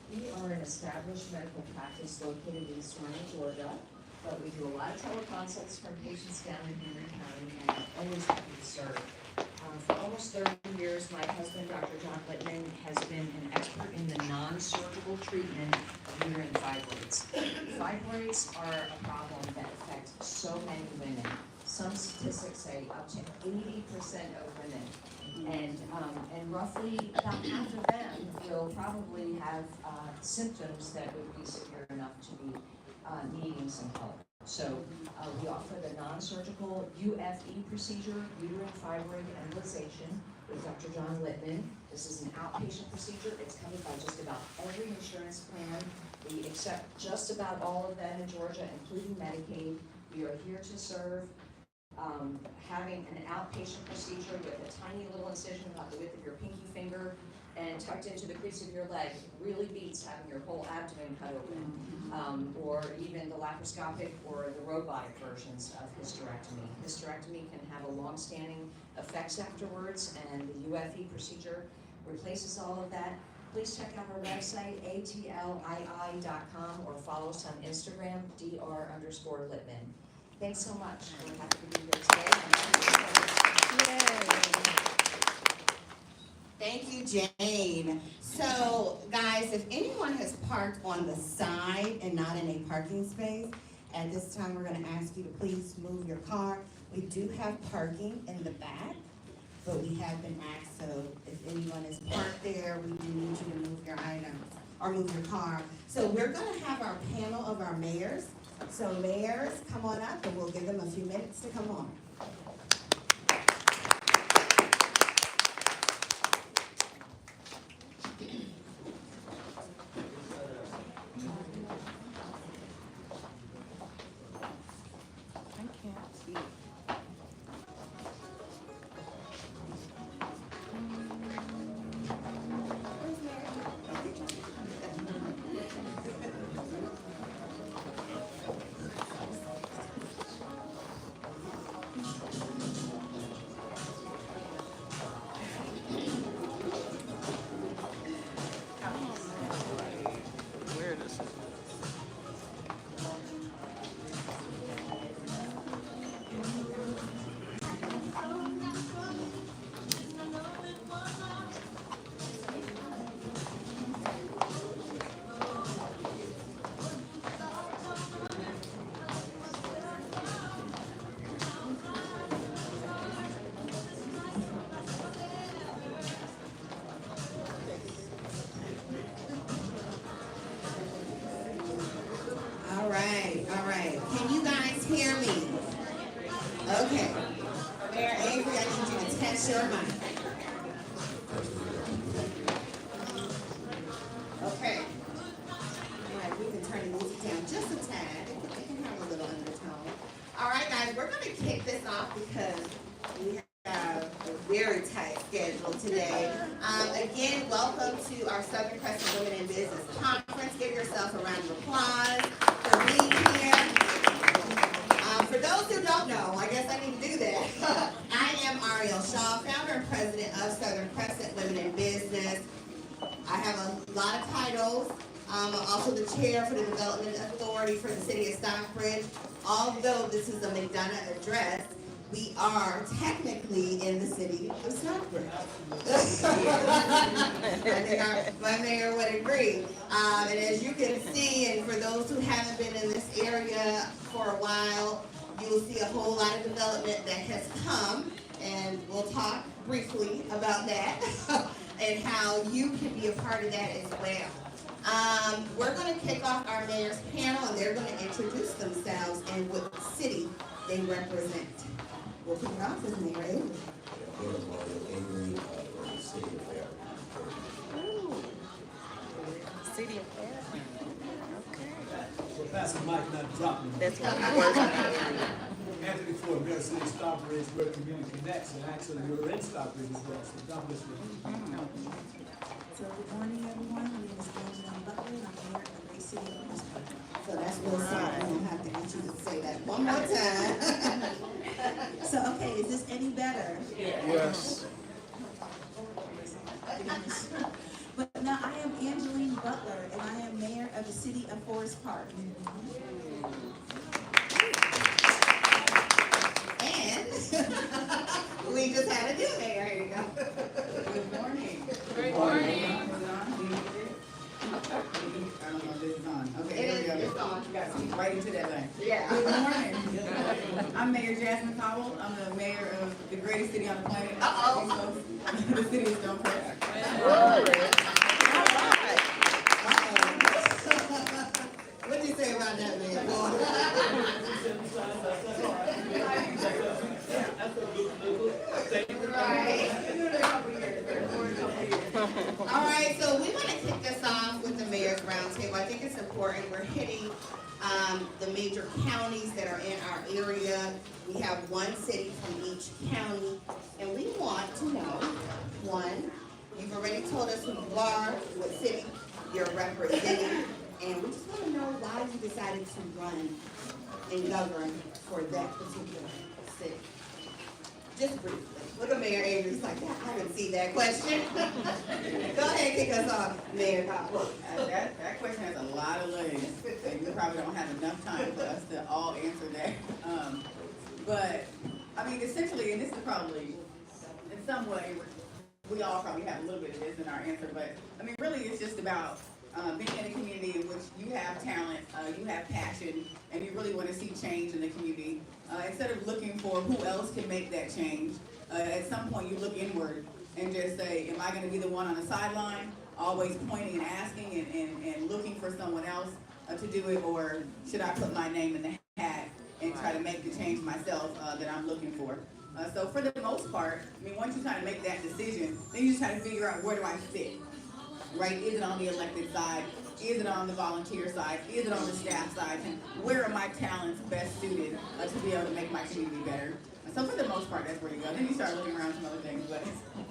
We are an established medical practice located in Smyrna, Georgia, but we do a lot of teleconsults from patients down in Henry County, and are always happy to serve. For almost 30 years, my husband, Dr. John Littman, has been an expert in the non-surgical treatment of uterine fibroids. Fibroids are a problem that affect so many women. Some statistics say up to 80% of women, and roughly about half of them will probably have symptoms that would be severe enough to be needing some help. So we offer the non-surgical UFE procedure, uterine fibroid embolization, with Dr. John Littman. This is an outpatient procedure. It's covered by just about every insurance plan. We accept just about all of them in Georgia, including Medicaid. We are here to serve. Having an outpatient procedure with a tiny little incision about the width of your pinky finger and tucked into the crease of your leg really beats having your whole abdomen cut open, or even the laparoscopic or the robotic versions of hysterectomy. Hysterectomy can have a long-standing effects afterwards, and the UFE procedure replaces all of that. Please check out our website, atlii.com, or follow us on Instagram, dr_Littman. Thanks so much. We're happy to be here today. Thank you, Jane. So, guys, if anyone has parked on the side and not in a parking space, at this time we're going to ask you to please move your car. We do have parking in the back, but we have been asked, so if anyone is parked there, we do need you to move your items or move your car. So we're going to have our panel of our mayors. So mayors, come on up, and we'll give them a few minutes to come on. All right. Can you guys hear me? Okay. Mayor Avery, I need you to test your mic. Okay. All right, we can turn the music down just a tad. It can have a little undertone. All right, guys, we're going to kick this off because we have a very tight schedule today. Again, welcome to our Southern Crescent Women in Business Conference. Give yourself a round of applause for being here. For those who don't know, I guess I need to do that. I am Ariel Shaw, founder and president of Southern Crescent Women in Business. I have a lot of titles. I'm also the chair for the Development Authority for the City of Stockbridge. Although this is a McDonough address, we are technically in the city of Stockbridge. I think my mayor would agree. And as you can see, and for those who haven't been in this area for a while, you will see a whole lot of development that has come, and we'll talk briefly about that and how you can be a part of that as well. We're going to kick off our mayor's panel, and they're going to introduce themselves and what city they represent. We'll kick it off with Mayor Avery. City of Fairfield. Okay. We're passing the mic, not dropping it. That's what we work. Anthony Ford, Mayor of City of Stockbridge, where community connects, and actually you're in Stockbridge as well, so God bless you. So good morning, everyone. My name is Angela Butler, and I'm here in the great city of Pittsburgh. So that's real simple. We don't have to get you to say that one more time. So, okay, is this any better? Yes. But now I am Angeline Butler, and the city of Forest Park. And we just had a new mayor. Here you go. Good morning. Good morning. Is it on? I don't know if this is on. Okay, It here we is, go. it's on. You gotta speak right into that line. Yeah. Good morning. I'm Mayor Jasmine Cowell. I'm the mayor of the greatest city on the planet. Uh-oh. The city of Stonecrest. What'd you say about that, man? All right, so we want to kick this off with the mayor's roundtable. I think it's important. We're hitting the major counties that are in our area. We have one city from each county, and we want to know, one, you've already told us who you are, what city you're representing, and we just want to know why you decided to run and govern for that particular city. Just briefly. Look at Mayor Avery's like, yeah, I didn't see that question. Go ahead, kick us off, Mayor Cowell. That question has a lot of legs, and we probably don't have enough time for us to all answer that. But, I mean, essentially, and this is probably, in some way, we all probably have a little bit of this in our answer, but, I mean, really, it's just about being in a community in which you have talent, you have passion, and you really want to see change in the community. Instead of looking for who else can make that change, at some point you look inward and just say, am I going to be the one on the sideline, always pointing and asking and looking for someone else to do it, or should I put my name in the hat and try to make the change myself that I'm looking for? So for the most part, I mean, once you kind of make that decision, then you just try to figure out, where do I fit? Right? Is it on the elected side? Is it on the volunteer side? Is it on the staff side? And where are my talents best suited to be able to make my community better? So for the most part, that's where you go. Then you start looking around some other things, but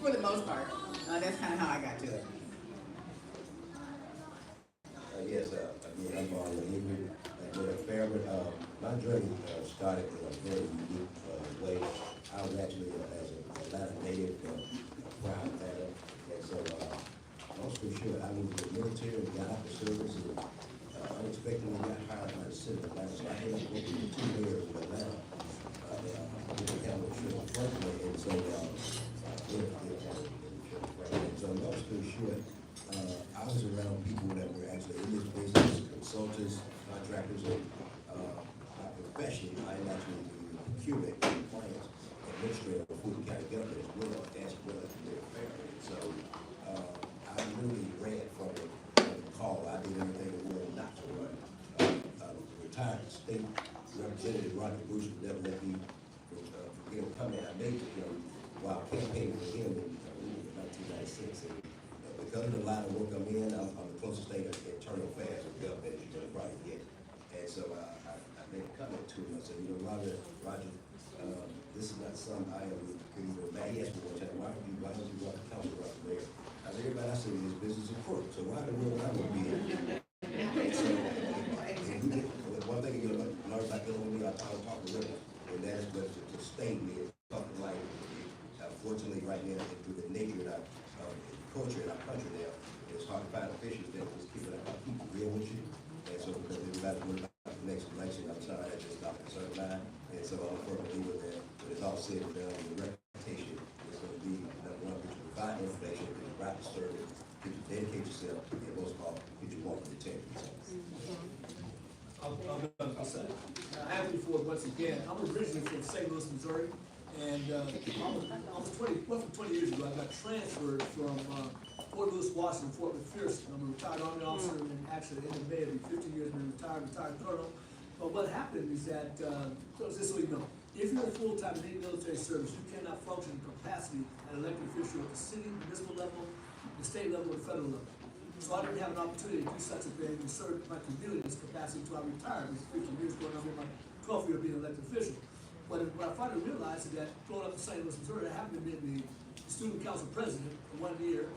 for the most part, that's kind of how I got to it. Yes, again, I'm on the Avery, with a Fairman. My journey started in a very unique way. I was actually, as a Atlanta native, proud Atlanta, and so long story short, I moved to the military and got out of service, and unexpectedly got hired by the city of Atlanta. So I ended up working with 2 mayors in Atlanta. And so, long story short, I was around people that were actually in this business, consultants, contractors, and my profession, I am actually the procurement compliance administrator of Fulton County government as well as the fair. So I really ran from the call. I did everything in the world not to run. Retired state representative Roger Bush would never let me come in. I made while campaigning for him in 1996. And because of the line of work I'm in, I'm the closest thing internal affairs of government that you're going to probably get. And so I made a comment to him. I said, Roger, this is not something I am mad. He asked me one time, why don't you run for council right there? I said, everybody I said in this business is crook, so why the world am I going to be here? One thing you're going to learn about Illinois, I talk to River, and that is what to sustain me is talking like, unfortunately right now, through the nature of our culture in our country now, it's hard to find officials that just keep it real with you. And so because everybody's worried about the next election, I'm sorry, that's just not a concern of mine. And so I'm firmly with that. But it's all said and done, the reputation is going to be number one, that you provide information, that you right to serve it, that you dedicate yourself, and most of all, that you want to protect yourself. I have you for once again. I'm originally from St. Louis, Missouri, and almost 20 years ago, I got transferred from Fort Lewis, Washington, Fort McPherson. I'm a retired Army officer, and actually in May, I'll be 15 years, been retired colonel. But what happened is that, just so you know, if you're full-time in any military service, you cannot function in capacity as an elected official at the city, municipal level, the state level, or the federal level. So I didn't have an opportunity to do such a thing to serve my community in this capacity until I retired. It was 15 years ago, and I'm in my 12th year of being an elected official. But what I finally realized is that growing up in St. Louis, Missouri, I happened to be the student council president for 1 year,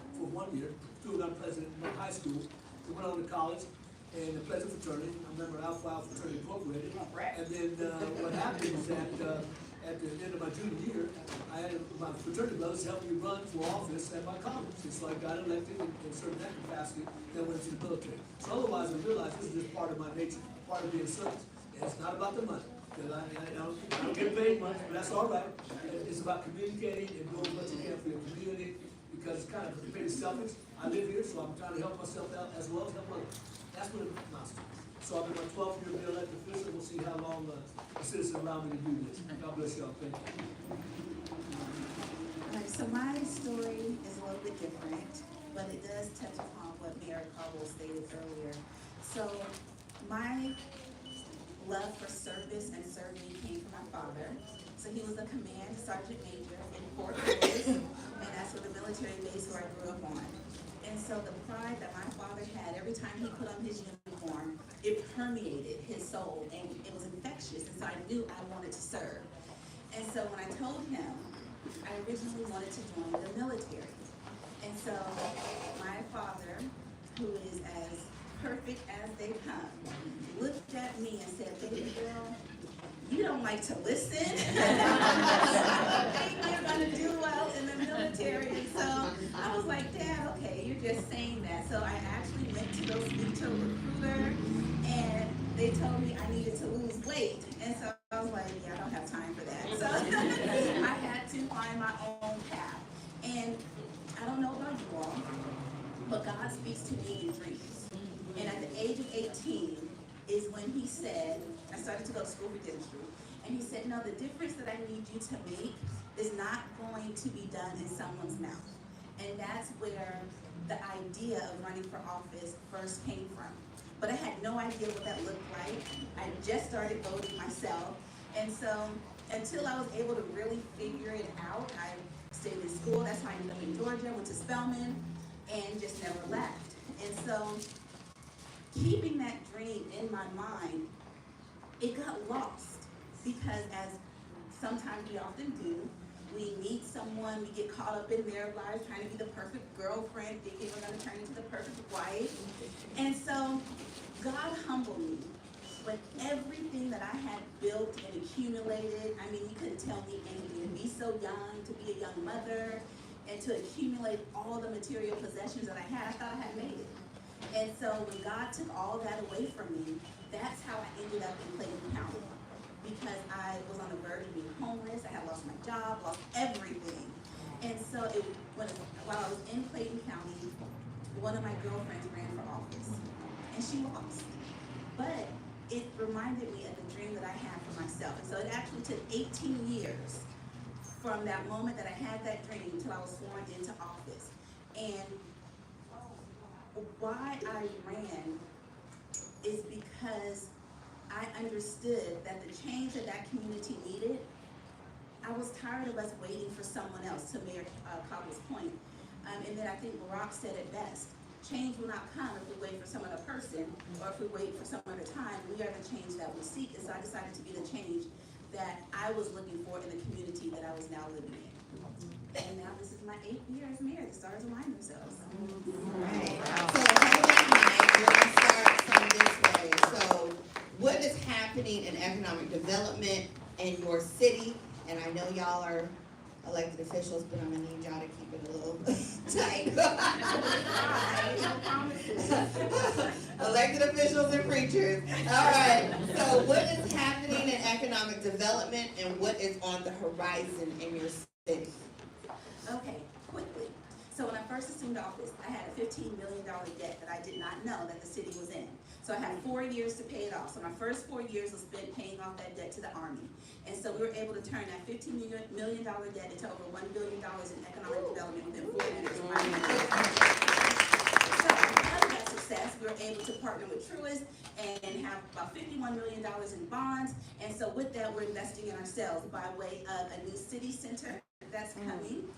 student president in my high school. We went on to college, and the president fraternity, I remember Alpha Alpha Fraternity Incorporated. And then what happened is that at the end of my junior year, I had my fraternity brothers help me run for office at my college. And so I got elected and served in that capacity, then went into the military. So otherwise, I realized this is just part of my nature, part of being service. And it's not about the money, because I don't get paid much, but that's all right. It's about communicating and doing what you can for your community, because it's kind of pretty selfish. I live here, so I'm trying to help myself out as well as help others. That's what it amounts to. So I'm in my 12th year of being elected official. We'll see how long the citizens allow me to do this. God bless y'all. Thank you. All right, so my story is a little bit different, but it does touch upon what Mayor Caldwell stated earlier. So my love for service and serving came from my father. So he was a command sergeant major in Fort Lewis, and that's the military base where I grew up on. And so the pride that my father had every time he put on his uniform, it permeated his soul, and it was infectious, and so I knew I wanted to serve. And so when I told him, I originally wanted to join the military. And so my father, who is as perfect as they come, looked at me and said, "Baby girl, you don't like to listen. I think you're gonna do well in the military." And so I was like, "Dad, okay, you're just saying that." So I actually went to go speak to a recruiter, and they told me I needed to lose weight. And so I was like, "Yeah, I don't have time for that." So I had to find my own path. And I don't know about you all, but God speaks to me in dreams. And at the age of 18 is when he said, I started to go to school for dentistry, and he said, "No, the difference that I need you to make is not going to be done in someone's mouth." And that's where the idea of running for office first came from. But I had no idea what that looked like. I just started voting myself. And so until I was able to really figure it out, I stayed in school. That's how I ended up in Georgia, went to Spelman, and just never left. And so keeping that dream in my mind, it got lost, because as sometimes we often do, we meet someone, we get caught up in their lives, trying to be the perfect girlfriend, thinking we're going to turn into the perfect wife. And so God humbled me with everything that I had built and accumulated. I mean, you couldn't tell me anything. To be so young, to be a young mother, and to accumulate all the material possessions that I had, I thought I had made it. And so when God took all that away from me, that's how I ended up in Clayton County. Because I was on the verge of being homeless, I had lost my job, lost everything. And so while I was in Clayton County, one of my girlfriends ran for office, and she lost. But it reminded me of the dream that I had for myself. And so it actually took 18 years from that moment that I had that dream until I was sworn into office. And why I ran is because I understood that the change that that community needed, I was tired of us waiting for someone else, to Mayor Cobble's point. And then I think Barack said it best. Change will not come if we wait for some other person, or if we wait for some other time. We are the change that we seek. And so I decided to be the change that I was looking for in the community that I was now living in. And now this is my 8th year as mayor. The stars align themselves. Right. So hold on, Mike. We're gonna start from this way. So what is happening in economic development in your city? And I know y'all are elected officials, but I'm gonna need y'all to keep it a little tight. Elected officials and preachers. All right. So what is happening in economic development, and what is on the horizon in your city? Okay, quickly. So when I first assumed office, I had a $15 million debt that I did not know that the city was in. So I had 4 years to pay it off. So my first 4 years was spent paying off that debt to the Army. And so we were able to turn that $15 million debt into over $1 billion in economic development within 4 years. So because of that success, we were able to partner with Truist and have about $51 million in bonds. And so with that, we're investing in ourselves by way of a new city center that's coming,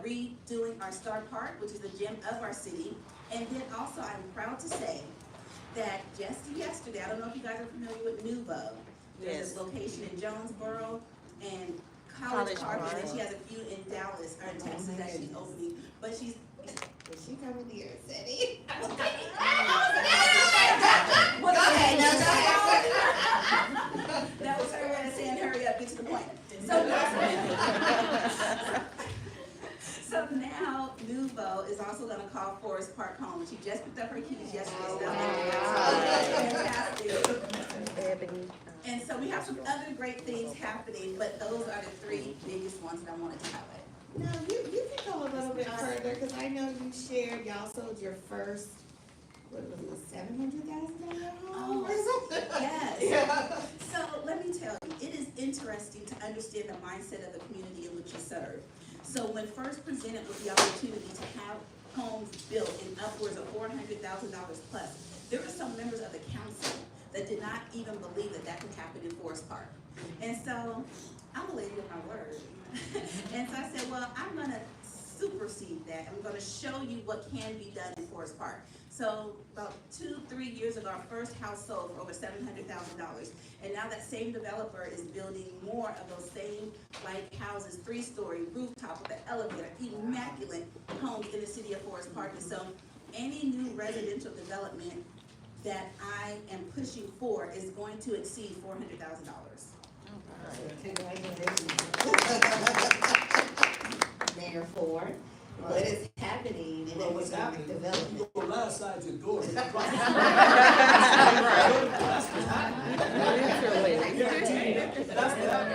redoing our Star Park, which is the gem of our city. And then also, I'm proud to say that just yesterday, I don't know if you guys are familiar with Nuvo. There's this location in Jonesboro and College Park, and then she has a few in Dallas or in Texas that she's opening. But she's She covered the earth city. Go ahead, That was her way of saying, hurry up, get to the point. up her keys yesterday. So that was fantastic. Ebony. And so we have some other great things happening, but those are the three biggest ones that I wanted to highlight. Now, you can go a little bit further, because I know you shared, y'all sold your first, what was it, $700,000 home or something? Yes. Yeah. So let me tell you, it is interesting to understand the mindset of the community in which you serve. So when first presented with the opportunity to have homes built in upwards of $400,000 plus, there were some members of the council that did not even believe that that could happen in Forest Park. And so I'm a lady of my word. And so I said, well, I'm gonna supersede that. I'm gonna show you what can be done in Forest Park. So about 2-3 years ago, our first house sold for over $700,000. And now that same developer is building more of those same like houses, 3-story, rooftop with an elevator, immaculate homes in the city of Forest Park. And so any new residential development that I am pushing for is going to exceed $400,000. Congratulations. Mayor Ford, what is happening in Well, what's economic happening, development? you go right outside your door. That's what happened.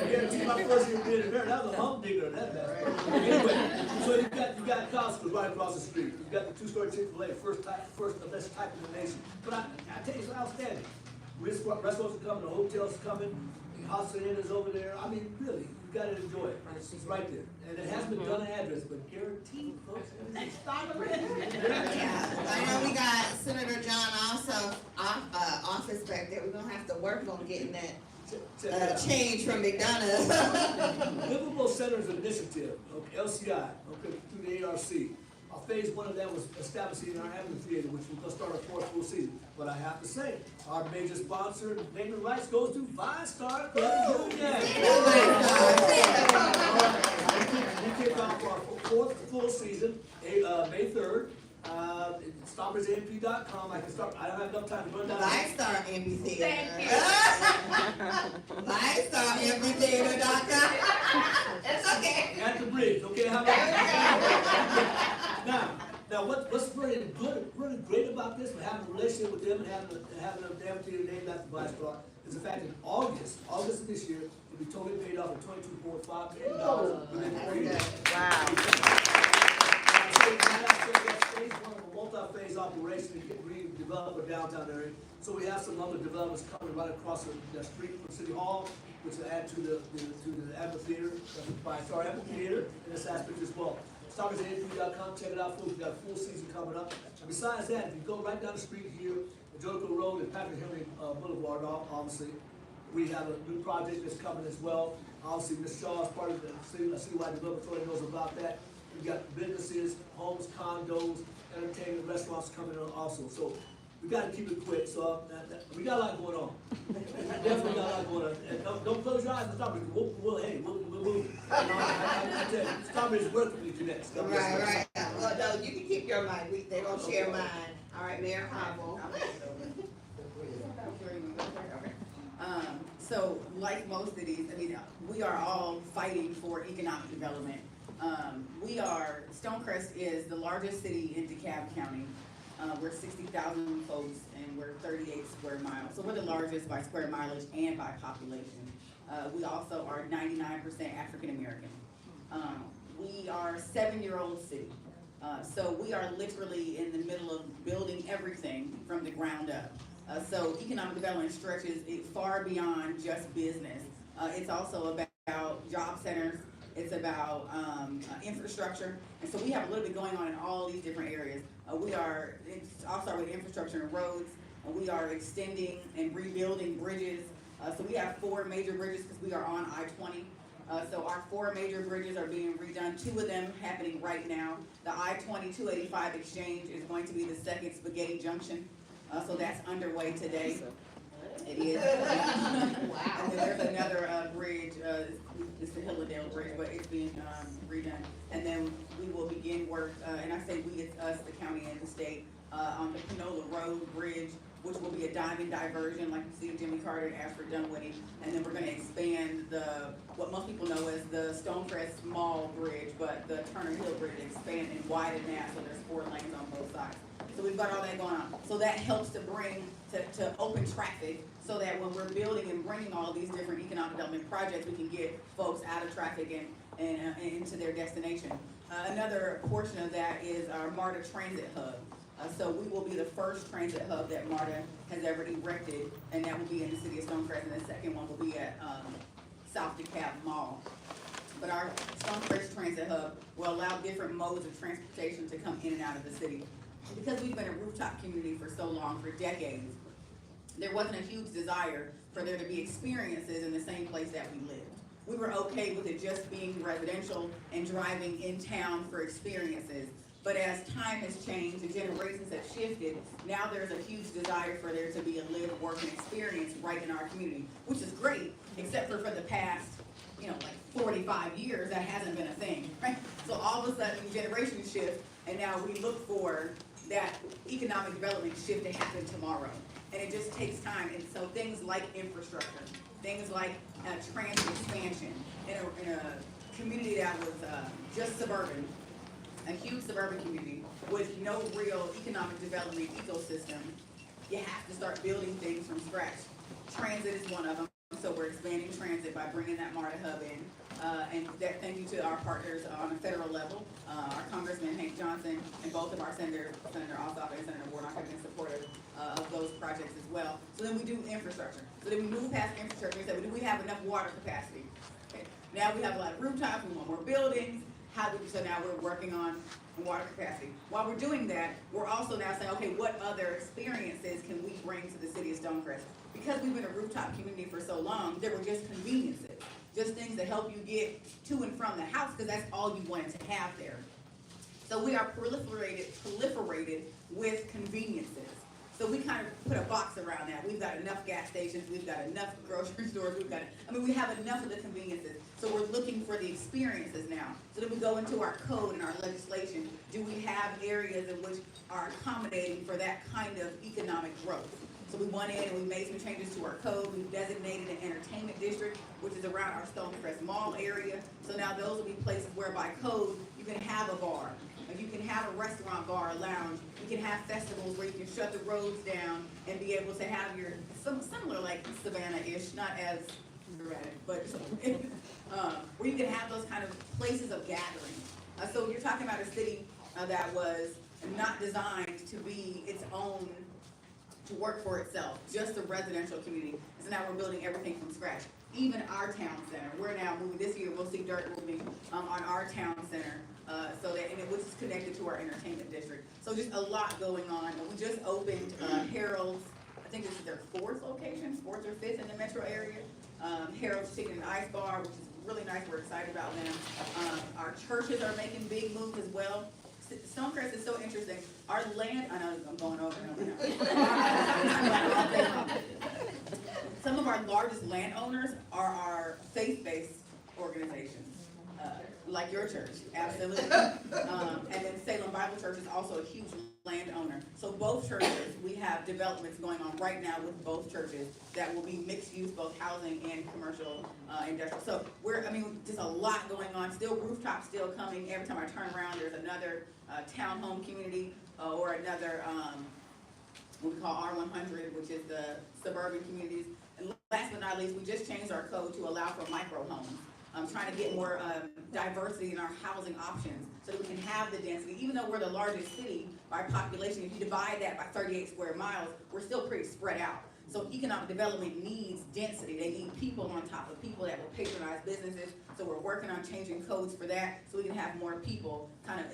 Guarantee my first year being there, that was a hump digger, that bad. Anyway, so you got Costco right across the street. You got the 2-story Chick-fil-A, first of this type in the nation. But I tell you, it's outstanding. Restaurants are coming, the hotels are coming, the hospital is over there. I mean, really, you gotta enjoy it. It's right there. And it hasn't been done an address, but guaranteed, folks, everything's Yeah, I know we got Senator John also office back there. We're gonna have to work on getting that change from McDonald's. Livable Centers Initiative, okay, LCI, okay, through the ARC. Phase 1 of that was establishing our amphitheater, which we're gonna start our 4th full season. But I have to say, our major sponsor, naming rights, goes to ViStar Club Union. We kick off our 4th full season, May 3rd. StarBridgeAMP.com. I don't have enough time to run down. ViStar Amphitheater. ViStarAmphitheater.com. It's okay. At the bridge, okay? How about Now, what's really good, really great about this, and having a relationship with them and having an amphitheater named after ViStar, is the fact that August of this year, will be totally paid off at $22.5 million within 4 years. Wow. That's phase 1 of a multi-phase operation to get redevelop our downtown area. So we have some other developments coming right across the street from City Hall, which will add to the amphitheater, ViStar Amphitheater, in this aspect as well. StarBridgeAMP.com, check it out, folks. We've got a full season coming up. And besides that, if you go right down the street here, Jericho Road and Patrick Henry Boulevard, obviously, we have a new project that's coming as well. Obviously, Ms. Shaw is part of the citywide development authority, knows about that. We've got businesses, homes, condos, entertainment, restaurants coming on also. So we got to keep it quick. So we got a lot going on. Definitely got a lot going on. And don't close your eyes and stop it. We'll move. I tell you, Strawberry is working with you next. Right. Well, no, you can keep your mic. They're gonna share mine. All right, Mayor Hobble. So like most cities, I mean, we are all fighting for economic development. Stonecrest is the largest city in DeKalb County. We're 60,000 folks and we're 38 square miles. So we're the largest by square mileage and by population. We also are 99% African American. We are a 7-year-old city. So we are literally in the middle of building everything from the ground up. So economic development stretches it far beyond just business. It's also about job centers. It's about infrastructure. And so we have a little bit going on in all these different areas. I'll start with infrastructure and roads. We are extending and rebuilding bridges. So we have 4 major bridges because we are on I-20. So our 4 major bridges are being redone, 2 of them happening right now. The I-20-285 exchange is going to be the second Spaghetti Junction. So that's underway today. It is. Wow. And then there's another bridge, it's the Hilladale Bridge, but it's being redone. And then we will begin work, and I say we, it's us, the county and the state, on the Panola Road Bridge, which will be a diamond diversion, like you see Jimmy Carter and Ashford Dunwoody. And then we're gonna expand what most people know as the Stonecrest Mall Bridge, but the Turner Hill Bridge, expand and widen that so there's 4 lanes on both sides. So we've got all that going on. So that helps to bring, to open traffic, so that when we're building and bringing all of these different economic development projects, we can get folks out of traffic and into their destination. Another portion of that is our MARTA Transit Hub. So we will be the first transit hub that MARTA has ever erected, and that will be in the city of Stonecrest, and the second one will be at South DeKalb Mall. But our Stonecrest Transit Hub will allow different modes of transportation to come in and out of the city. Because we've been a rooftop community for so long, for decades, there wasn't a huge desire for there to be experiences in the same place that we lived. We were okay with it just being residential and driving in town for experiences. But as time has changed and generations have shifted, now there's a huge desire for there to be a live, work, and experience right in our community, which is great, except for the past, like 45 years, that hasn't been a thing, right? So all of a sudden, generations shift, and now we look for that economic development shift to happen tomorrow. And it just takes time. And so things like infrastructure, things like transit expansion in a community that was just suburban, a huge suburban community with no real economic development ecosystem, you have to start building things from scratch. Transit is one of them. So we're expanding transit by bringing that MARTA hub in. And thank you to our partners on a federal level. Our Congressman Hank Johnson and both of our senators, Senator Ossoff and Senator Warnock, have been supportive of those projects as well. So then we do infrastructure. So then we move past infrastructure and say, do we have enough water capacity? Okay. Now we have a lot of rooftops, we want more buildings. So now we're working on water capacity. While we're doing that, we're also now saying, okay, what other experiences can we bring to the city of Stonecrest? Because we've been a rooftop community for so long, there were just conveniences, just things that help you get to and from the house, because that's all you wanted to have there. So we are proliferated with conveniences. So we kind of put a box around that. We've got enough gas stations, we've got enough grocery stores, we have enough of the conveniences. So we're looking for the experiences now. So then we go into our code and our legislation. Do we have areas in which are accommodating for that kind of economic growth? So we went in and we made some changes to our code. We've designated an entertainment district, which is around our Stonecrest Mall area. So now those will be places where by code, you can have a bar. You can have a restaurant, bar, a lounge. You can have festivals where you can shut the roads down and be able to have your, similar like Savannah-ish, not as dramatic, but where you can have those kind of places of gathering. So you're talking about a city that was not designed to be its own, to work for itself, just a residential community. So now we're building everything from scratch. Even our town center, we're now moving, this year we'll see dirt moving on our town center, which is connected to our entertainment district. So just a lot going on. And we just opened Harold's, I think this is their fourth or fifth in the metro area. Harold's Chicken and Ice Bar, which is really nice. We're excited about them. Our churches are making big moves as well. Stonecrest is so interesting. Our land, I know I'm going over and over now. Some of our largest landowners are our faith-based organizations, like your church, absolutely. And then Salem Bible Church is also a huge landowner. So both churches, we have developments going on right now with both churches that will be mixed use, both housing and commercial, industrial. So just a lot going on. Still rooftops still coming. Every time I turn around, there's another townhome community or another what we call R100, which is the suburban communities. And last but not least, we just changed our code to allow for micro homes. Trying to get more diversity in our housing options so that we can have the density. Even though we're the largest city by population, if you divide that by 38 square miles, we're still pretty spread out. So economic development needs density. They need people on top of people that will patronize businesses. So we're working on changing codes for that so we can have more people kind of,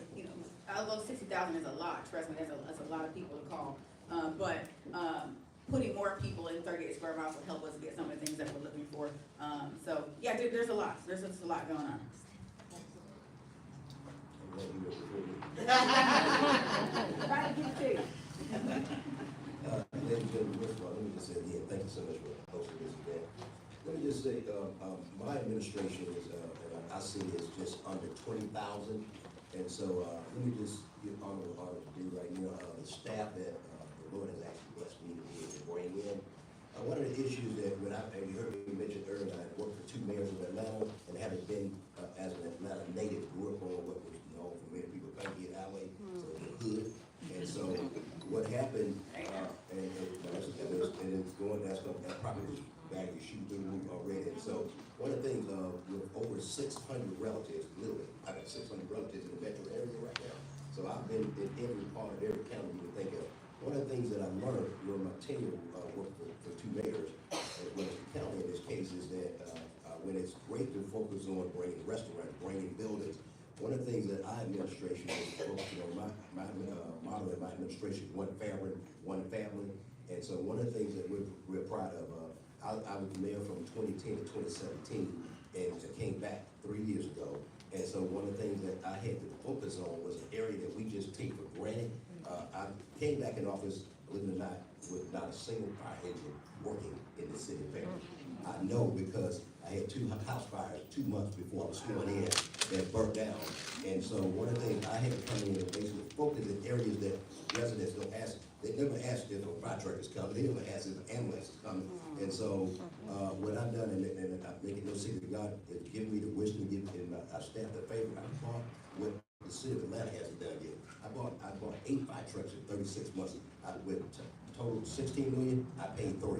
although 60,000 is a lot, trust me, that's a lot of people to call. But putting more people in 38 square miles will help us get some of the things that we're looking for. So yeah, there's a lot. There's just a lot going on. Trying to get to. Ladies and gentlemen, first of all, let me just say again, thank you so much for hosting this event. Let me just say, my administration is, our city is just under 20,000. And so, let me just get on with what to do right now. The staff that the Lord has actually blessed me to be able to bring in. One of the issues that you heard me mention earlier, I worked for 2 mayors of Atlanta and haven't been, as an Atlanta native, grew up on what was known for many people, Cranky Highway, so the hood. And so, what happened, and it's going, that property value shooting through the roof already. And so one of the things, with over 600 relatives, literally, I got 600 relatives in the metro area right now. So I've been in every part of every county you can think of. One of the things that I learned during my tenure, work for two mayors, as well as the county in this case, is that, when it's great to focus on bringing restaurants, bringing buildings, one of the things that our administration is focusing on, my motto in my administration, one family, one family. And so one of the things that we're proud of, I was mayor from 2010 to 2017, and I came back 3 years ago. And so one of the things that I had to focus on was an area that we just take for granted. I came back in office, believe it or not, with not a single fire engine working in the city of Fairfield. I know because I had 2 house fires 2 months before I was sworn in that burnt down. And so one of the things I had to come in and basically focus in areas that residents don't ask. They never ask if a fire truck is coming. They never ask if an ambulance is coming. And so what I've done, and I'm making no secret, God has given me the wisdom, and our staff the favor. I bought what the city of Atlanta hasn't done yet. I bought 8 fire trucks in 36 months. I went total 16 million. I paid 3.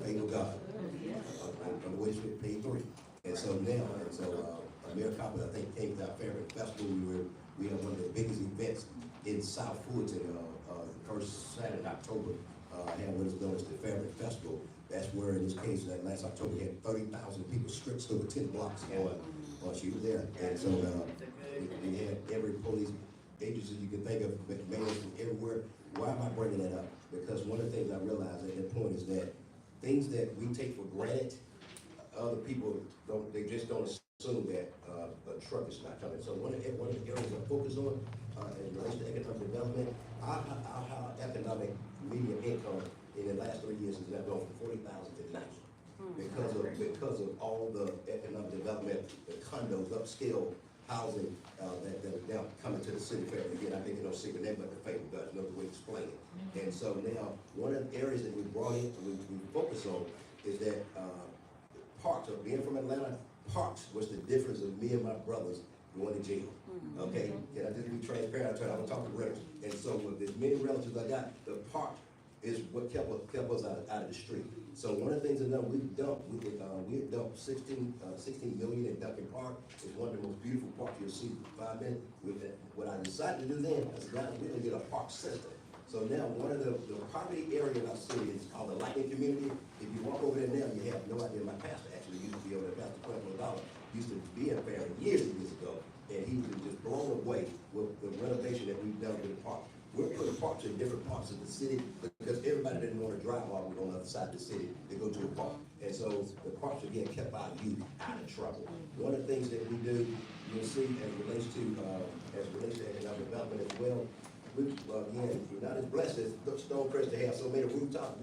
Thank you, God. On the way to paid 3. And so now, Mayor Copper, I think, came to our Fairfield Festival. We have one of the biggest events in South Fulton, first Saturday in October. Had what is known as the Fairfield Festival. That's where, in this case, that last October, we had 30,000 people stretched over 10 blocks on she was there. And so we had every police agency you can think of, mayors from everywhere. Why am I bringing that up? Because one of the things I realized at that point is that things that we take for granted, other people they just don't assume that a truck is not coming. So one of the areas I focus on in relation to economic development, our economic median income in the last 3 years has now gone from 40,000 to 90 because of all the economic development, the condos, upscale housing that are now coming to the city fair. Again, I think no secret name, but the favor does know the way to explain it. And so now one of the areas that we brought in, we focus on is that parks. Being from Atlanta, parks was the difference of me and my brothers going to jail. Okay, and I just be transparent. I'm gonna talk to relatives. And so with as many relatives I got, the park is what kept us out of the street. So one of the things that we had dumped 16 million in Duncan Park. It's one of the most beautiful parks you'll see for 5 minutes. What I decided to do then, I said, guys, we're gonna get a park system. So now one of the property area in our city is called the Lightning Community. If you walk over there now, you have no idea. My pastor actually used to be over there, Pastor $12 used to be in Fairfield years ago. And he was just blown away with the renovation that we've done to the park. We're putting parks in different parts of the city because everybody didn't want to drive all on the other side of the city to go to a park. And so the parks are getting kept our youth out of trouble. One of the things that we do, you'll see as relates to economic development as well, again, we're not as blessed as Stonecrest to have so many rooftops.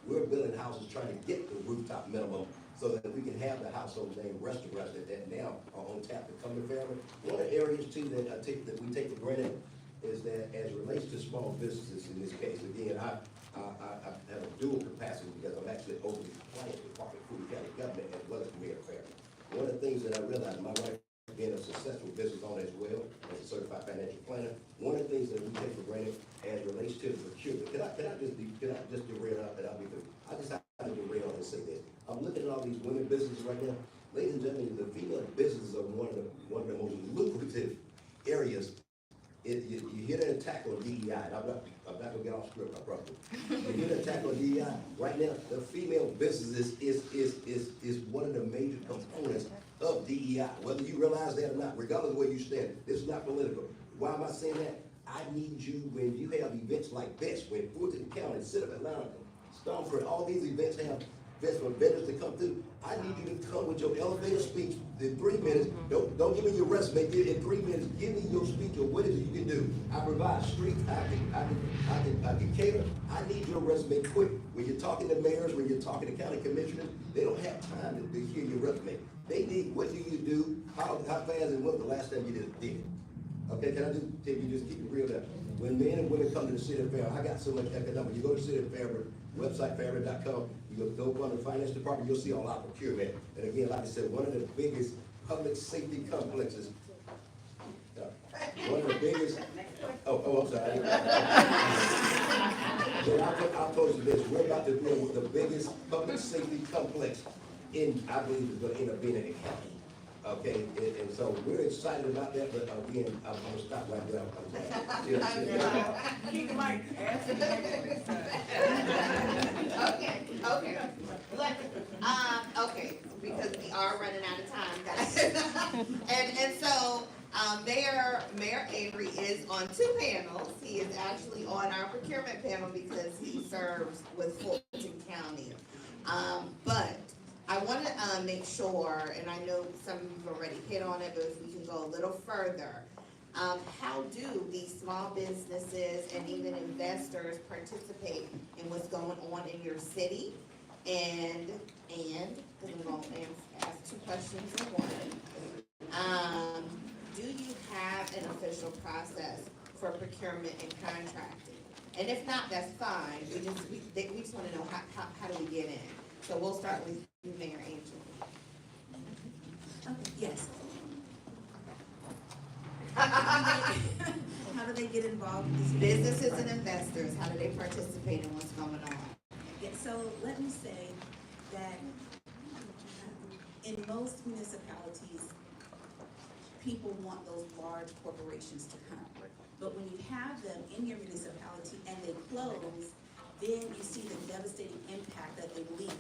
We're building houses trying to get the rooftop minimum so that we can have the household name restaurants that now are on tap to come to Fairfield. One of the areas too that we take for granted is that as it relates to small businesses in this case, again, I have a dual capacity because I'm actually over the compliance department, Fulton County government, as well as Mayor Fairfield. One of the things that I realized, my wife being a successful business owner as well, as a certified financial planner, one of the things that we take for granted as it relates to the procurement. Can I just derail out that I'll be through? I just have to derail and say this. I'm looking at all these women businesses right now. Ladies and gentlemen, the female businesses are one of the most lucrative areas. You hear that attack on DEI, and I'm not gonna get off script, I promise. You hear the attack on DEI, right now, the female businesses is one of the major components of DEI, whether you realize that or not, regardless of where you stand. This is not political. Why am I saying that? I need you, when you have events like this, when Fulton County, City of Atlanta, Stonecrest, all these events have for vendors to come through. I need you to come with your elevator speech in 3 minutes. Don't give me your resume. Give it in 3 minutes. Give me your speech of what is it you can do. I provide streets. I can cater. I need your resume quick. When you're talking to mayors, when you're talking to county commissioners, they don't have time to hear your resume. They need what do you do, how fast, and when the last time you did it. Okay, can I just tell you, just keep it real there. When men and women come to the city of Fairfield, I got so much economic. You go to the city of Fairfield, website fairfield.com, you go up on the finance department, you'll see all our procurement. And again, like I said, one of the biggest public safety complexes, one of the biggest Oh, I'm sorry. But I'll pose you this, we're about to build with the biggest public safety complex in, I believe is gonna end up being in the county. Okay, and so we're excited about that, but again, I'm gonna stop right there. Keep the mic, answer the Okay, okay, because we are running out of time, guys. And so, Mayor Avery is on 2 panels. He is actually on our procurement panel because he serves with Fulton County. But I want to make sure, and I know some of you've already hit on it, but if we can go a little further, how do these small businesses and even investors participate in what's going on in your city? And, because I'm going to ask 2 questions in one. Do you have an official process for procurement and contracting? And if not, that's fine. We just want to know how do we get in? So we'll start with you, Mayor Angela. Okay, yes. How do they get involved in this? Businesses and investors, how do they participate in what's going on? Yeah, so let me say that in most municipalities, people want those large corporations to come. But when you have them in your municipality and they close, then you see the devastating impact that they leave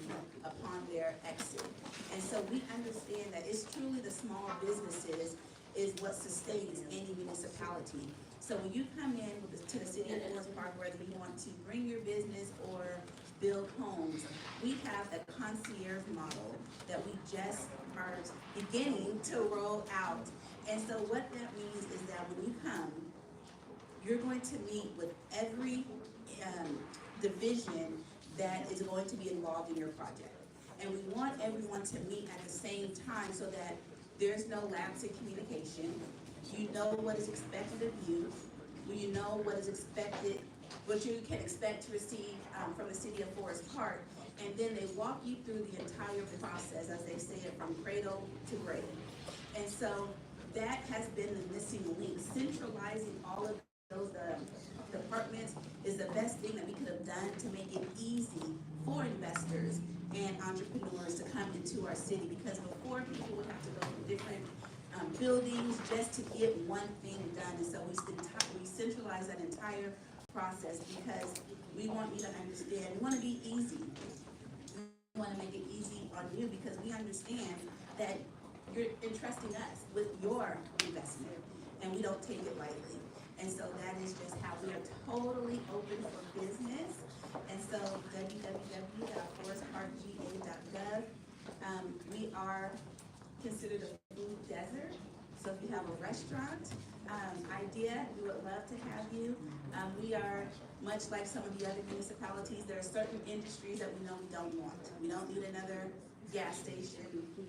upon their exit. And so we understand that it's truly the small businesses is what sustains any municipality. So when you come in to the city of Forest Park, whether you want to bring your business or build homes, we have a concierge model that we just are beginning to roll out. And so what that means is that when you come, you're going to meet with every division that is going to be involved in your project. And we want everyone to meet at the same time so that there's no lapse in communication. You know what is expected of you. You know what is expected, what you can expect to receive from the city of Forest Park. And then they walk you through the entire process, as they say it, from cradle to grave. And so that has been the missing link. Centralizing all of those departments is the best thing that we could have done to make it easy for investors and entrepreneurs to come into our city, because before people would have to go to different buildings just to get one thing done. And so we centralize that entire process because we want you to understand, we want to be easy. We want to make it easy on you because we understand that you're entrusting us with your investment and we don't take it lightly. And so that is just how we are totally open for business. And so www.forestparkga.gov. We are considered a food desert. So if you have a restaurant idea, we would love to have you. We are much like some of the other municipalities. There are certain industries that we know we don't want. We don't need another gas station,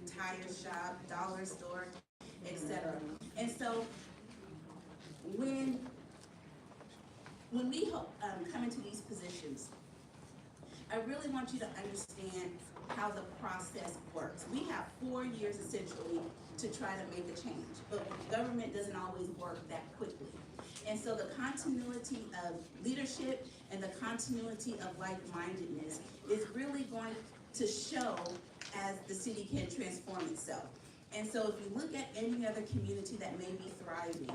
tire shop, dollar store, etc. And so when we come into these positions, I really want you to understand how the process works. We have 4 years essentially to try to make a change, but government doesn't always work that quickly. And so the continuity of leadership and the continuity of like-mindedness is really going to show as the city can transform itself. And so if you look at any other community that may be thriving,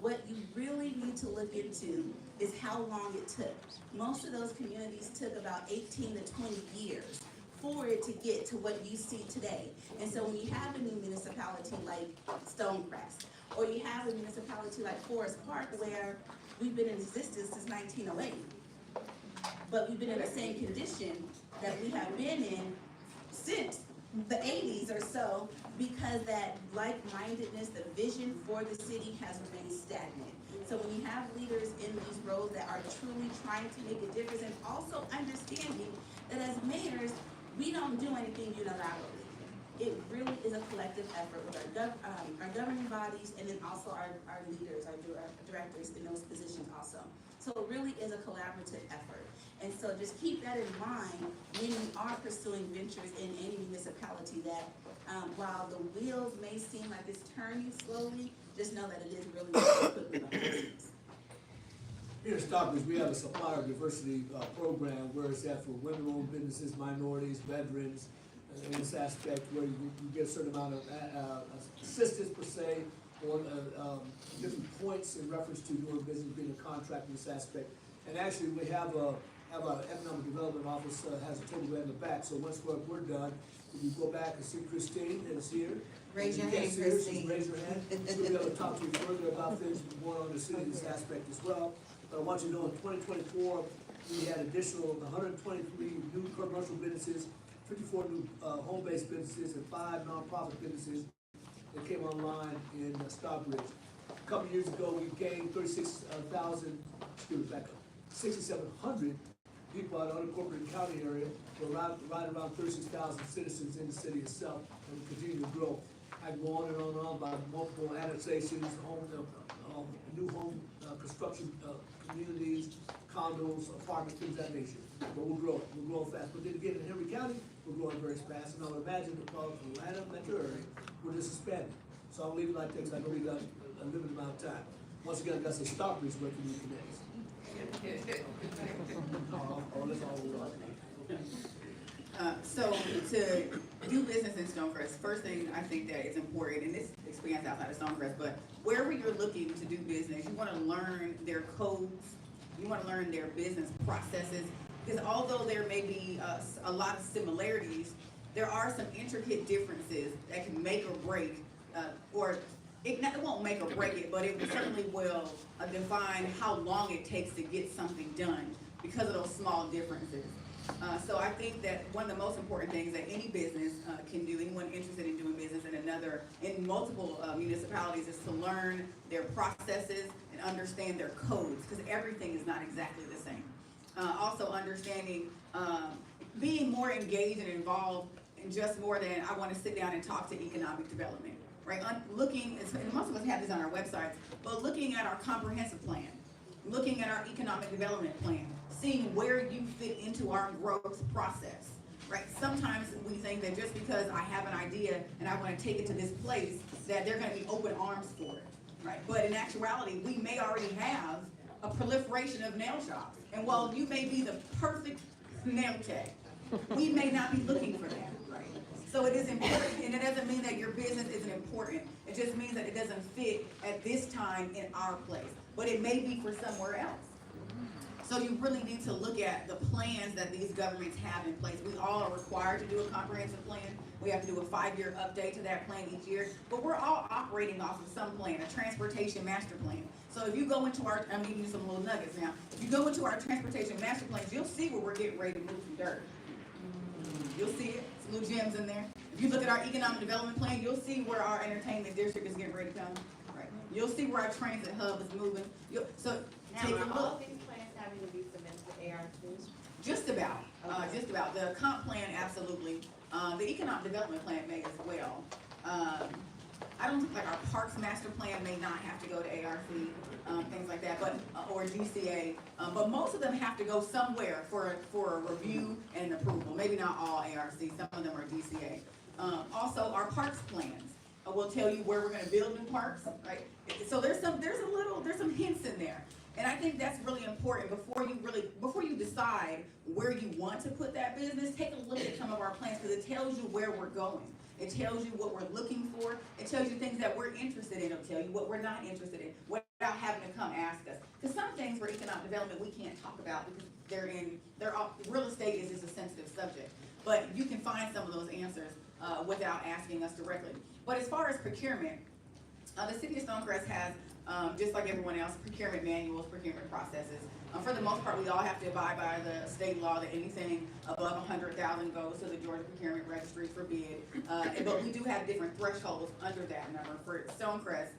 what you really need to look into is how long it took. Most of those communities took about 18 to 20 years for it to get to what you see today. And so when you have a new municipality like Stonecrest, or you have a municipality like Forest Park where we've been in existence since 1908, but we've been in the same condition that we have been in since the 80s or so, because that like-mindedness, the vision for the city has remained stagnant. So when you have leaders in these roles that are truly trying to make a difference, and also understanding that as mayors, we don't do anything unilaterally. It really is a collective effort with our governing bodies, and then also our leaders, our directors in those positions also. So it really is a collaborative effort. And so just keep that in mind when you are pursuing ventures in any municipality, that while the wheels may seem like it's turning slowly, just know that it is really quickly behind the scenes. Here in Stockbridge, we have a supplier diversity program where it's at for women-owned businesses, minorities, veterans, in this aspect where you get a certain amount of assistance per se, or different points in reference to doing business, being a contractor in this aspect. And actually, we have an economic development office has a table right in the back. So once we're done, if you go back and see Christine that's here. Raise your You can't hand, see her, she's Christine. raised her hand. So we're gonna talk to you further about things going on in the city in this aspect as well. But I want you to know in 2024, we had additional 123 new commercial businesses, 54 new home-based businesses, and 5 nonprofit businesses that came online in Stockbridge. A couple years ago, we gained 6,700 people out of the unincorporated county area. We're right around 36,000 citizens in the city itself, and we continue to grow. I go on and on about multiple annexations, new home construction communities, condos, apartments, things of that nature. But we're growing fast. But then again, in Henry County, we're growing very fast, and I would imagine the Atlanta metro area, we're just expanding. So I'll leave it like this, I know we got a limited amount of time. Once again, I got to say, Stockbridge, where can we connect? Let's all move on. So to do business in Stonecrest, first thing I think that is important, and this expands outside of Stonecrest, but wherever you're looking to do business, you want to learn their codes, you want to learn their business processes, because although there may be a lot of similarities, there are some intricate differences that can make or break, or it won't make or break it, but it certainly will define how long it takes to get something done because of those small differences. So I think that one of the most important things that any business can do, anyone interested in doing business in multiple municipalities, is to learn their processes and understand their codes, because everything is not exactly the same. Also understanding, being more engaged and involved in just more than I want to sit down and talk to economic development, right? Looking, and most of us have this on our websites, but looking at our comprehensive plan, looking at our economic development plan, seeing where you fit into our growth process, right? Sometimes we think that just because I have an idea and I want to take it to this place, that they're going to be open arms for it, right? But in actuality, we may already have a proliferation of nail shops. And while you may be the perfect nail tech, we may not be looking for that, right? So it is important, and it doesn't mean that your business isn't important. It just means that it doesn't fit at this time in our place, but it may be for somewhere else. So you really need to look at the plans that these governments have in place. We all are required to do a comprehensive plan. We have to do a 5-year update to that plan each year, but we're all operating off of some plan, a transportation master plan. So if you go into I'm giving you some little nuggets now. If you go into our transportation master plans, you'll see where we're getting ready to move some dirt. You'll see it, some little gems in there. If you look at our economic development plan, you'll see where our entertainment district is getting ready to come. Right. You'll see where our transit hub is moving. So take a look. Having to be submitted to AR2s? Just about, just about. The comp plan, absolutely. The economic development plan may as well. I don't think, like, our parks master plan may not have to go to ARC, things like that, but or GCA. But most of them have to go somewhere for a review and approval. Maybe not all ARC. Some of them are GCA. Also, our parks plans will tell you where we're going to build new parks, right? So there's some hints in there. And I think that's really important before you decide where you want to put that business. Take a look at some of our plans, because it tells you where we're going. It tells you what we're looking for. It tells you things that we're interested in. It'll tell you what we're not interested in without having to come ask us. Because some things for economic development we can't talk about because real estate is just a sensitive subject. But you can find some of those answers without asking us directly. But as far as procurement, the city of Stonecrest has, just like everyone else, procurement manuals, procurement processes. For the most part, we all have to abide by the state law that anything above $100,000 goes to the Georgia Procurement Registry for bid. But we do have different thresholds under that number. For Stonecrest,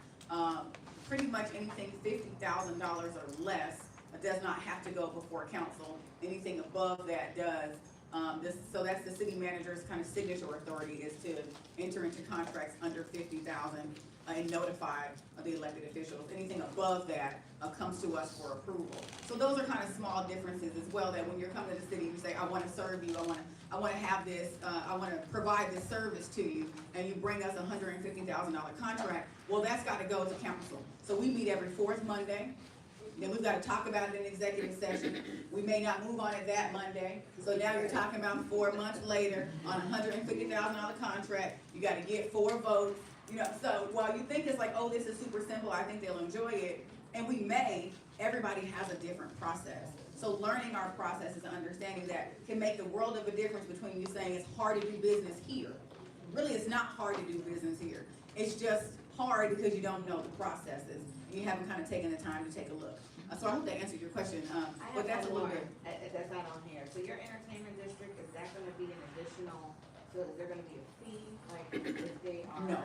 pretty much anything $50,000 or less does not have to go before council. Anything above that does. So that's the city manager's kind of signature authority, is to enter into contracts under $50,000 and notify the elected officials. Anything above that comes to us for approval. So those are kind of small differences as well, that when you're coming to the city, you say, I want to serve you, I want to have this, I want to provide this service to you, and you bring us a $150,000 contract, well, that's got to go to council. So we meet every fourth Monday. Then we've got to talk about it in executive session. We may not move on it that Monday. So now you're talking about 4 months later on a $150,000 contract. You got to get 4 votes. So while you think it's like, oh, this is super simple, I think they'll enjoy it. And we may, everybody has a different process. So learning our processes and understanding that can make the world of a difference between you saying it's hard to do business here. Really, it's not hard to do business here. It's just hard because you don't know the processes. And you haven't kind of taken the time to take a look. So I hope that answered your question, but that's a little bit. That's not on here. So your entertainment district, is that gonna be an additional, so is there gonna be a fee, like if they are? No.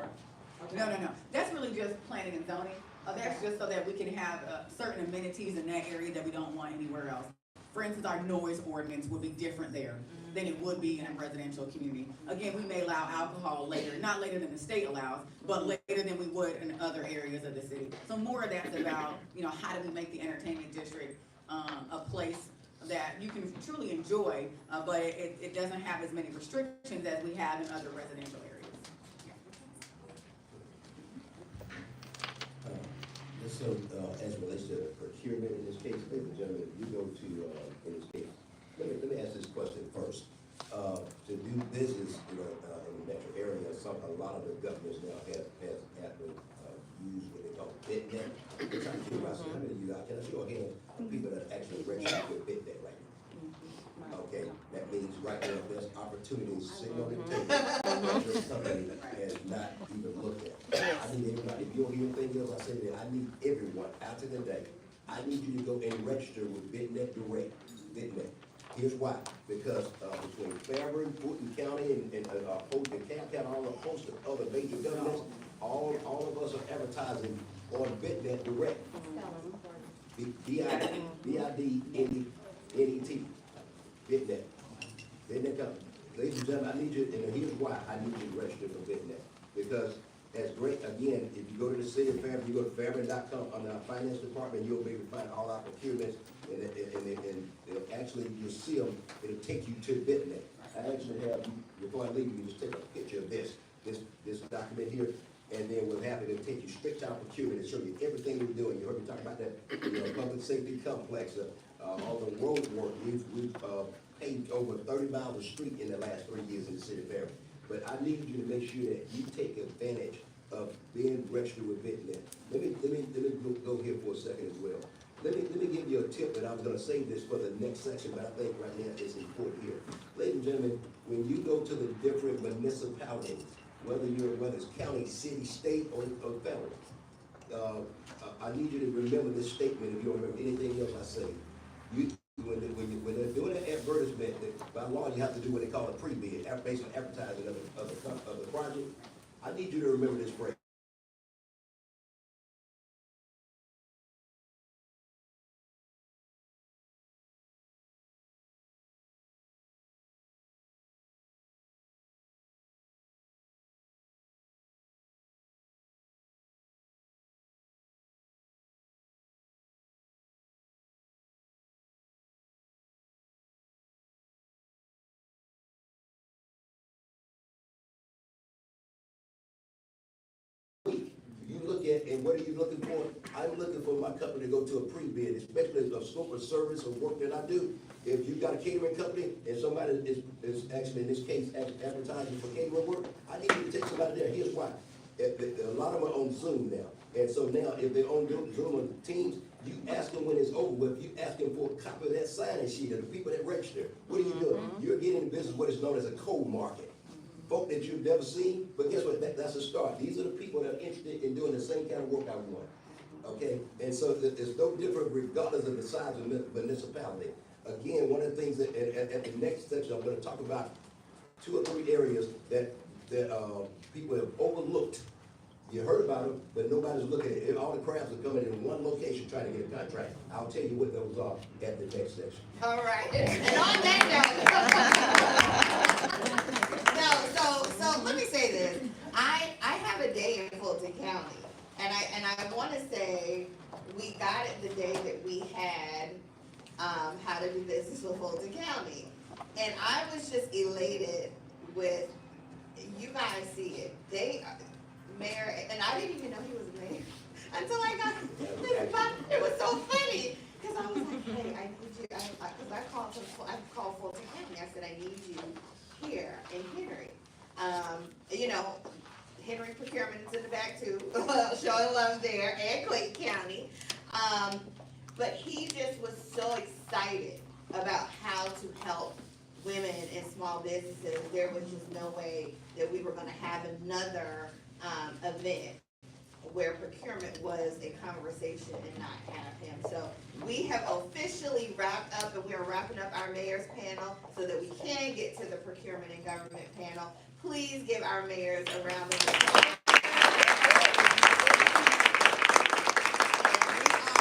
Okay. No. That's really just planning and zoning. That's just so that we can have certain amenities in that area that we don't want anywhere else. For instance, our noise ordinance would be different there than it would be in a residential community. Again, we may allow alcohol later, not later than the state allows, but later than we would in other areas of the city. So more of that's about, how do we make the entertainment district a place that you can truly enjoy, but it doesn't have as many restrictions as we have in other residential areas. So, as it relates to procurement in this case, ladies and gentlemen, you go to, in this case, let me ask this question first. To do business, in the metro area, a lot of the governments now have to use what they call BitNet. I'm trying to figure out, how many of you out, can I show a hand of people that actually register with BitNet right now? Okay, that means right now, there's opportunities sitting on the table that your company has not even looked at. I need everybody, if you don't hear anything else I say today, I need everyone out of the day. I need you to go and register with BitNet Direct, BitNet. Here's why, because between Fairburn, Fulton County, and DeKalb County, all a host of other major governments, all of us are advertising on BitNet Direct. B-I-D-N-E-T, BitNet. BitNet company. Ladies and gentlemen, I need you, and here's why I need you to register for BitNet. Because as great, again, if you go to the city of Fairburn, you go to fairburn.com on our finance department, you'll be able to find all our procurements, and actually, you'll see them, it'll take you to BitNet. I actually have, before I leave, you just take a picture of this document here, and then we'll have it, it'll take you straight to our procurement and show you everything we're doing. You heard me talk about that, public safety complex, all the road work. We've paved over 30 miles of street in the last 3 years in the city of Fairburn. But I need you to make sure that you take advantage of being registered with BitNet. Let me go here for a second as well. Let me give you a tip, and I was going to save this for the next section, but I think right now it's important here. Ladies and gentlemen, when you go to the different municipalities, whether it's county, city, state, or federal, I need you to remember this statement. If you don't remember anything else I say, when they're doing an advertisement, by law you have to do what they call a pre-bid, based on advertising of the project. I need you to remember this phrase. You look at, and what are you looking for? I'm looking for my company to go to a pre-bid, especially a scope of service or work that I do. If you've got a catering company and somebody is actually, in this case, advertising for catering work, I need you to take somebody there. Here's why. A lot of them are on Zoom now. And so now, if they're on Zoom on Teams, you ask them when it's over with, you ask them for a copy of that sign-in sheet of the people that register. What are you doing? You're getting in business what is known as a cold market. Folk that you've never seen, but guess what? That's a start. These are the people that are interested in doing the same kind of work I want. Okay? And so it's no different regardless of the size of the municipality. Again, one of the things that at the next section, I'm going to talk about 2 or 3 areas that people have overlooked. You heard about them, but nobody's looking at it. All the crabs are coming in one location trying to get a contract. I'll tell you what those are at the next section. All right, and on that note, so let me say this. I have a day in Fulton County, and I want to say we got it the day that we had how to do business with Fulton County, and I was just elated with, you guys see it. Mayor, and I didn't even know he was mayor. until I got this box. It was so funny, because I was like, hey, I need you, because I called Fulton County, I said, I need you here in Henry. You know, Henry Procurement is in the back too, showing love there, and Clayton County. But he just was so excited about how to help women in small businesses. There was just no way that we were gonna have another, event where procurement was a conversation and not have him. So we have officially wrapped up, and we are wrapping up our mayor's panel so that we can get to the procurement and government panel. Please give our mayors a round of applause.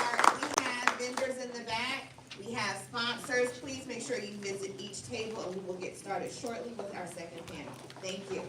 And we have vendors in the back. We have sponsors. Please make sure you visit each table, and we will get started shortly with our second panel. Thank you.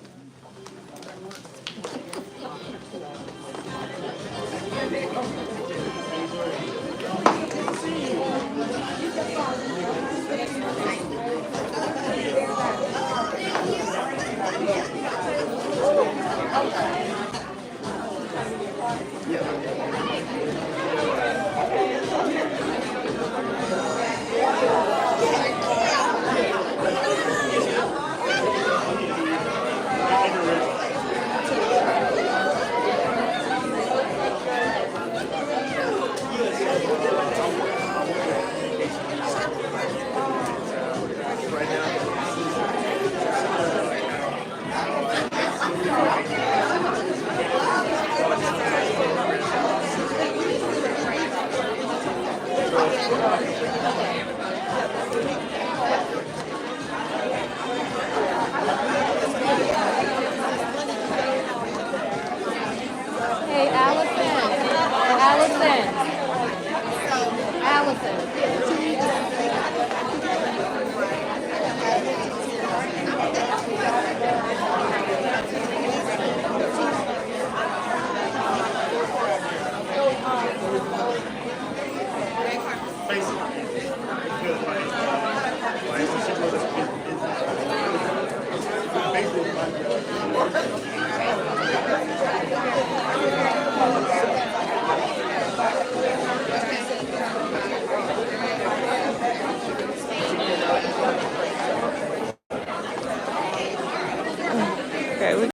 Hey, Allison. Basically,